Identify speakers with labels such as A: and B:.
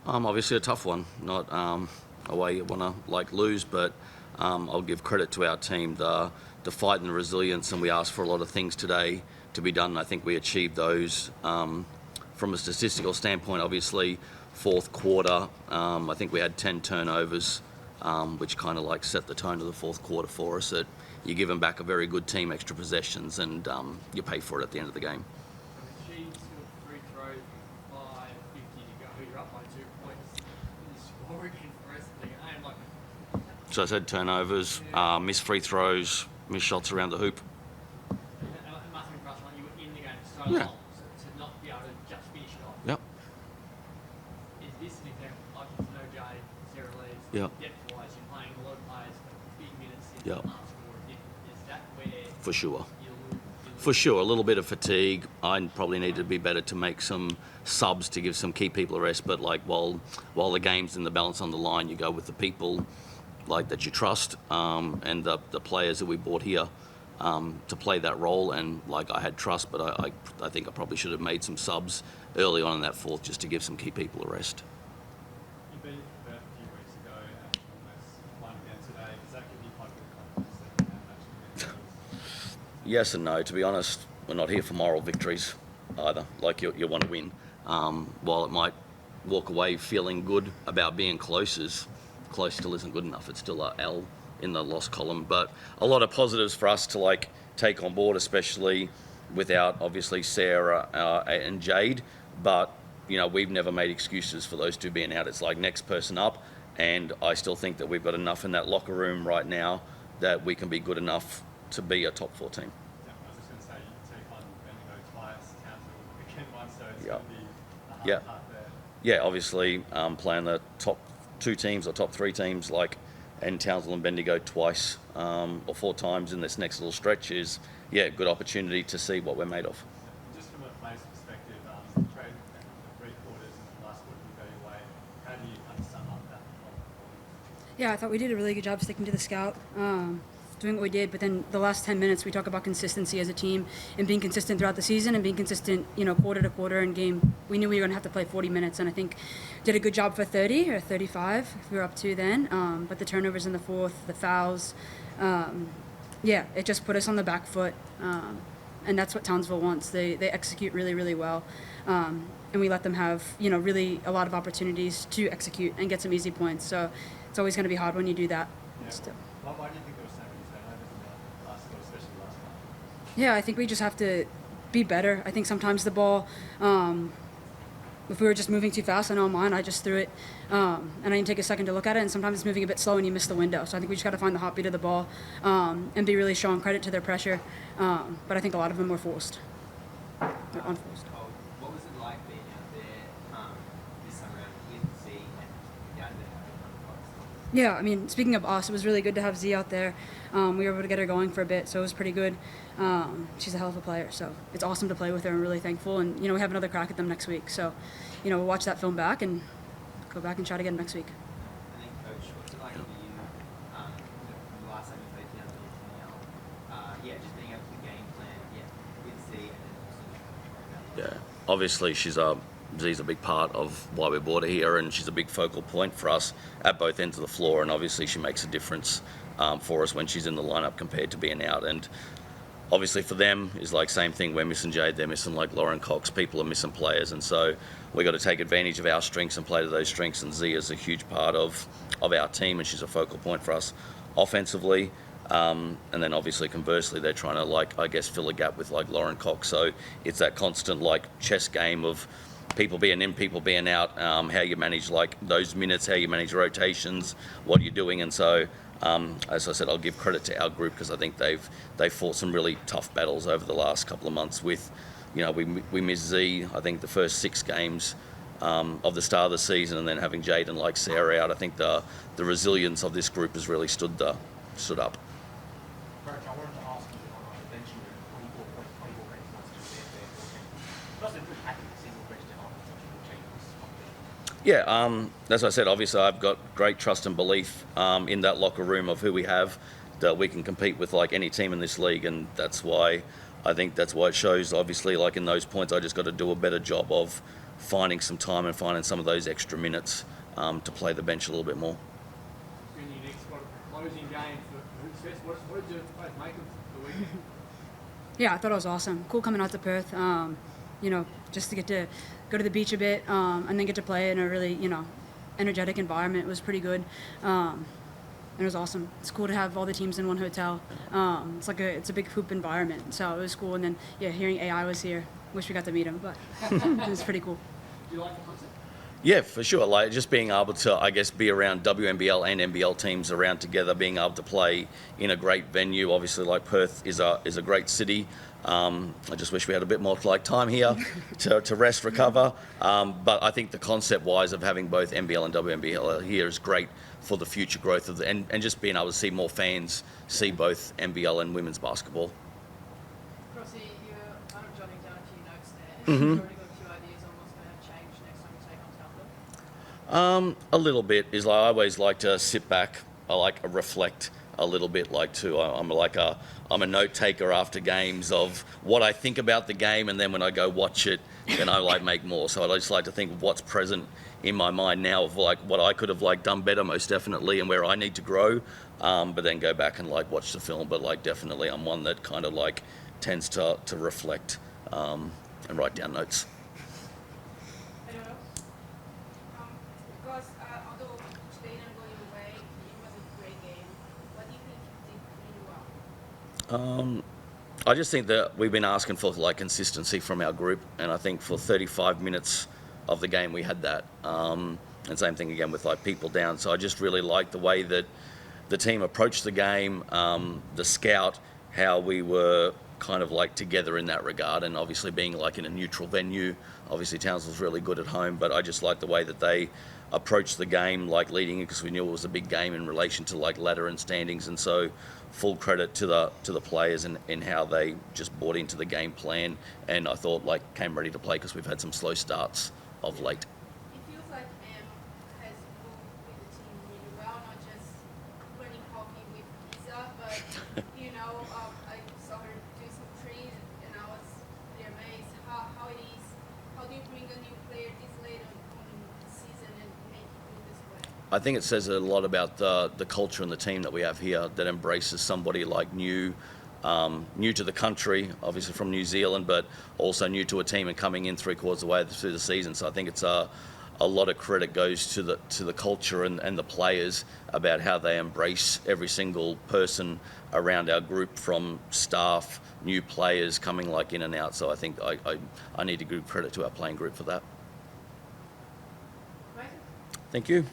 A: Obviously a tough one, not a way you want to lose, but I'll give credit to our team, the fight and the resilience, and we asked for a lot of things today to be done. I think we achieved those. From a statistical standpoint, obviously, fourth quarter, I think we had 10 turnovers, which kind of set the tone of the fourth quarter for us. That you give them back a very good team, extra possessions, and you pay for it at the end of the game. So I said turnovers, missed free throws, missed shots around the hoop.
B: It must have been frustrating. You were in the game so long, so to not be able to just finish it off.
A: Yep.
B: Is this an example, like it's no Jade, Sarah Lee's, depth-wise, you're playing a lot of players for big minutes in the last quarter. Is that where...
A: For sure. For sure, a little bit of fatigue. I probably need to be better to make some subs to give some key people a rest, but while the game's in the balance on the line, you go with the people that you trust, and the players that we brought here to play that role. And I had trust, but I think I probably should have made some subs early on in that fourth just to give some key people a rest.
C: You beat Perth a few weeks ago and almost won again today. Does that give you quite a bit of confidence that match?
A: Yes and no. To be honest, we're not here for moral victories either. You want to win. While it might walk away feeling good about being close still isn't good enough. It's still a L in the loss column, but a lot of positives for us to take on board, especially without obviously Sarah and Jade. But we've never made excuses for those two being out. It's next person up, and I still think that we've got enough in that locker room right now that we can be good enough to be a top 4 team.
C: Yeah, I was just going to say, you take on Bendigo twice, Townsville again once, so it's going to be a hard part there.
A: Yeah, obviously playing the top 2 teams or top 3 teams and Townsville and Bendigo twice or 4 times in this next little stretch is good opportunity to see what we're made of.
C: Just from a player's perspective, the trade the 3 quarters and the last quarter didn't go your way. How do you kind of sum up that performance?
D: Yeah, I thought we did a really good job sticking to the scout, doing what we did, but then the last 10 minutes we talk about consistency as a team and being consistent throughout the season and being consistent, quarter to quarter and game. We knew we were going to have to play 40 minutes, and I think did a good job for 30 or 35 if we were up to then, but the turnovers in the fourth, the fouls, it just put us on the back foot, and that's what Townsville wants. They execute really, really well, and we let them have, really a lot of opportunities to execute and get some easy points, so it's always going to be hard when you do that.
C: Yeah. Why do you think there was so many turnovers in the last quarter, especially the last one?
D: Yeah, I think we just have to be better. I think sometimes the ball, if we were just moving too fast, I know mine, I just threw it, and I didn't take a second to look at it, and sometimes it's moving a bit slow and you miss the window. So I think we just got to find the hot beat of the ball and be really showing credit to their pressure. But I think a lot of them were forced. They're unforced.
E: What was it like being out there this summer with Z and out there?
D: Yeah, I mean, speaking of us, it was really good to have Z out there. We were able to get her going for a bit, so it was pretty good. She's a hell of a player, so it's awesome to play with her. I'm really thankful, and we have another crack at them next week. So, we'll watch that film back and go back and try it again next week.
E: And then, Coach, what's it like for you? The last time you played Townsville, just being able to game plan, with Z and then also.
A: Yeah, obviously Z's a big part of why we brought her here, and she's a big focal point for us at both ends of the floor, and obviously she makes a difference for us when she's in the lineup compared to being out. And obviously for them is same thing. We're missing Jade, they're missing Lauren Cox, people are missing players, and so we got to take advantage of our strengths and play to those strengths, and Z is a huge part of our team, and she's a focal point for us offensively. And then obviously conversely they're trying to fill a gap with Lauren Cox, so it's that constant chess game of people being in, people being out, how you manage those minutes, how you manage rotations, what you're doing. And so as I said, I'll give credit to our group because I think they've fought some really tough battles over the last couple of months with, we missed Z, I think the first 6 games of the start of the season, and then having Jade and Sarah out, I think the resilience of this group has really stood up.
F: Coach, I wanted to ask you on our bench unit, 24 credits last year, that's a good package, single question on changes.
A: Yeah, as I said, obviously I've got great trust and belief in that locker room of who we have, that we can compete with any team in this league, and that's why it shows. Obviously, in those points, I just got to do a better job of finding some time and finding some of those extra minutes to play the bench a little bit more.
B: It's been your next closing game for Hoops Fest. What did you guys make of the weekend?
D: Yeah, I thought it was awesome. Cool coming out to Perth. You know, just to get to go to the beach a bit and then get to play in a really, you know, energetic environment was pretty good. And it was awesome. It's cool to have all the teams in one hotel. It's a big hoop environment, so it was cool. And then yeah, hearing AI was here. Wish we got to meet him, but it was pretty cool.
B: Do you like the concept?
A: Yeah, for sure. Like just being able to, I guess, be around WNBL and NBL teams around together, being able to play in a great venue. Obviously, like Perth is a great city. I just wish we had a bit more like time here to rest, recover. But I think the concept-wise of having both NBL and WNBL here is great for the future growth of and just being able to see more fans see both NBL and women's basketball.
G: Crossy, you're kind of jotting down a few notes there. You've already got a few ideas on what's going to change next time you take on Townsville?
A: A little bit is like I always like to sit back. I like to reflect a little bit. Like too, I'm a note taker after games of what I think about the game, and then when I go watch it, then I like make more. So I just like to think of what's present in my mind now of like what I could have like done better, most definitely, and where I need to grow. But then go back and like watch the film. But like definitely, I'm one that kind of like tends to reflect and write down notes.
G: Anyone else? Because although today didn't go your way, it was a great game. What do you think you did really well?
A: I just think that we've been asking for like consistency from our group, and I think for 35 minutes of the game we had that. And same thing again with like people down. So I just really like the way that the team approached the game, the scout, how we were kind of like together in that regard, and obviously being like in a neutral venue. Obviously Townsville's really good at home, but I just like the way that they approached the game, like leading it, because we knew it was a big game in relation to like ladder and standings, and so full credit to the players in how they just bought into the game plan, and I thought like came ready to play because we've had some slow starts of late.
G: It feels like has moved with the team really well, not just running coffee with pizza, but you know, I saw her do some trees, and I was really amazed how it is. How do you bring a new player this late on the season and make it move this way?
A: I think it says a lot about the culture and the team that we have here that embraces somebody like new to the country, obviously from New Zealand, but also new to a team and coming in 3/4 of the way through the season. So I think it's a lot of credit goes to the culture and the players about how they embrace every single person around our group, from staff, new players coming like in and out. So I think I need to give credit to our playing group for that.
G: Right?
A: Thank you.